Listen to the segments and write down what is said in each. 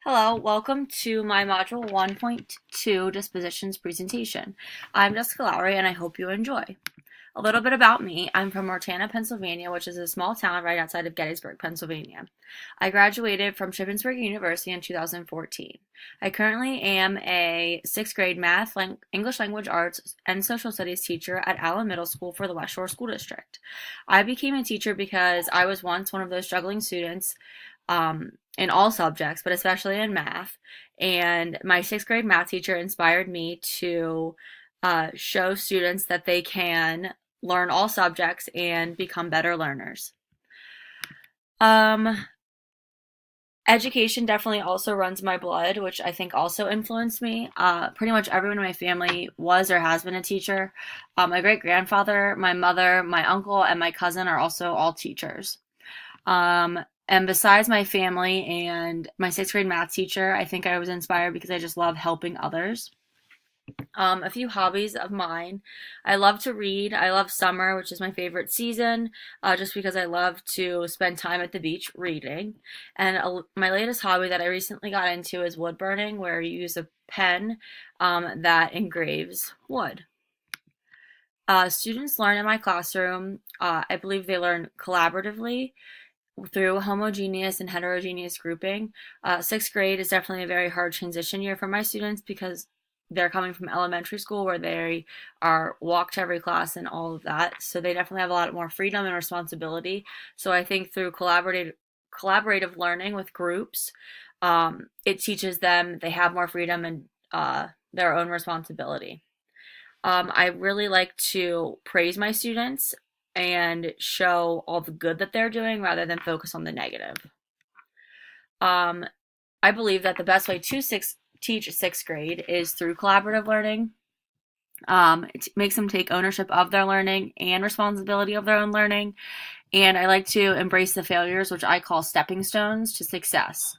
Hello, welcome to my Module 1.2 Dispositions presentation. I'm Jessica Lowry and I hope you enjoy. A little bit about me. I'm from Ortana, Pennsylvania, which is a small town right outside of Gettysburg, Pennsylvania. I graduated from Shippensburg University in 2014. I currently am a 6th grade math, English language arts, and social studies teacher at Allen Middle School for the West Shore School District. I became a teacher because I was once one of those struggling students in all subjects, but especially in math. And my 6th grade math teacher inspired me to show students that they can learn all subjects and become better learners. Education definitely also runs my blood, which I think also influenced me. Pretty much everyone in my family was or has been a teacher. My great grandfather, my mother, my uncle, and my cousin are also all teachers. And besides my family and my 6th grade math teacher, I think I was inspired because I just love helping others. A few hobbies of mine. I love to read. I love summer, which is my favorite season, just because I love to spend time at the beach reading. And my latest hobby that I recently got into is wood burning, where you use a pen that engraves wood. Students learn in my classroom. I believe they learn collaboratively through homogeneous and heterogeneous grouping. 6th grade is definitely a very hard transition year for my students because they're coming from elementary school where they are walked to every class and all of that. So they definitely have a lot more freedom and responsibility. So I think through collaborative learning with groups, it teaches them they have more freedom and their own responsibility. I really like to praise my students and show all the good that they're doing rather than focus on the negative. I believe that the best way to teach 6th grade is through collaborative learning. It makes them take ownership of their learning and responsibility of their own learning. And I like to embrace the failures, which I call stepping stones to success.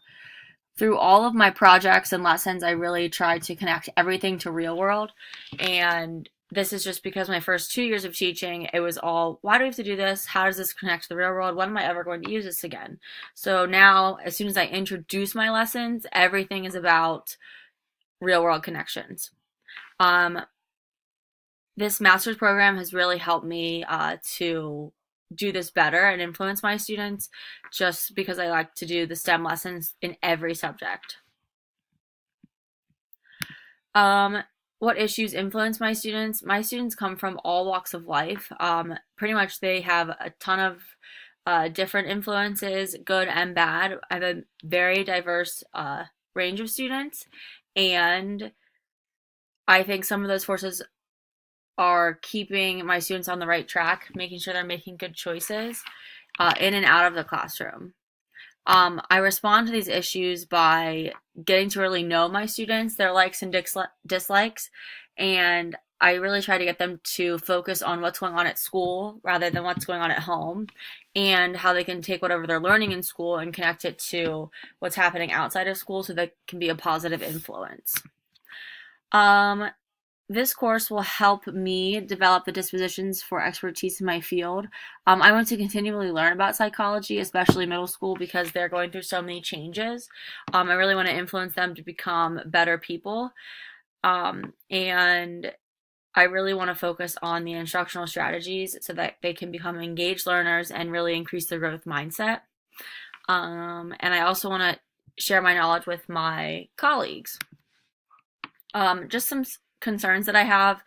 Through all of my projects and lessons, I really try to connect everything to real world. And this is just because my first 2 years of teaching, it was all, why do we have to do this? How does this connect to the real world? When am I ever going to use this again? So now, as soon as I introduce my lessons, everything is about real world connections. This master's program has really helped me to do this better and influence my students just because I like to do the STEM lessons in every subject. What issues influence my students? My students come from all walks of life. Pretty much they have a ton of different influences, good and bad. I have a very diverse range of students, and I think some of those forces are keeping my students on the right track, making sure they're making good choices in and out of the classroom. I respond to these issues by getting to really know my students, their likes and dislikes, and I really try to get them to focus on what's going on at school rather than what's going on at home, and how they can take whatever they're learning in school and connect it to what's happening outside of school so that can be a positive influence. This course will help me develop the dispositions for expertise in my field. I want to continually learn about psychology, especially middle school, because they're going through so many changes. I really want to influence them to become better people. And I really want to focus on the instructional strategies so that they can become engaged learners and really increase their growth mindset. And I also want to share my knowledge with my colleagues. Just some concerns that I have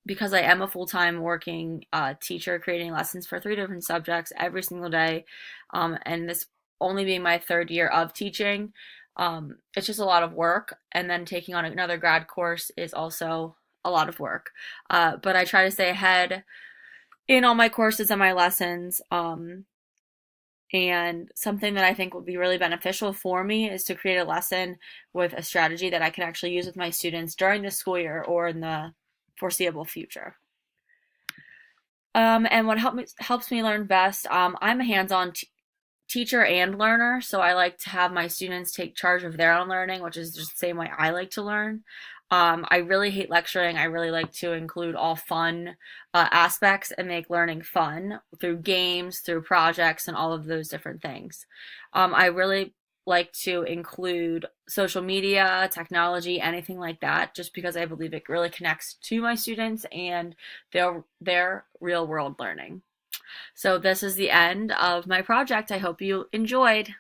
because I am a full-time working teacher creating lessons for 3 different subjects every single day, and this only being my 3rd year of teaching. It's just a lot of work, and then taking on another grad course is also a lot of work. But I try to stay ahead in all my courses and my lessons. And something that I think would be really beneficial for me is to create a lesson with a strategy that I can actually use with my students during the school year or in the foreseeable future. And what helps me learn best, I'm a hands-on teacher and learner, so I like to have my students take charge of their own learning, which is just the same way I like to learn. I really hate lecturing. I really like to include all fun aspects and make learning fun through games, through projects, and all of those different things. I really like to include social media, technology, anything like that, just because I believe it really connects to my students and their real world learning. So this is the end of my project. I hope you enjoyed.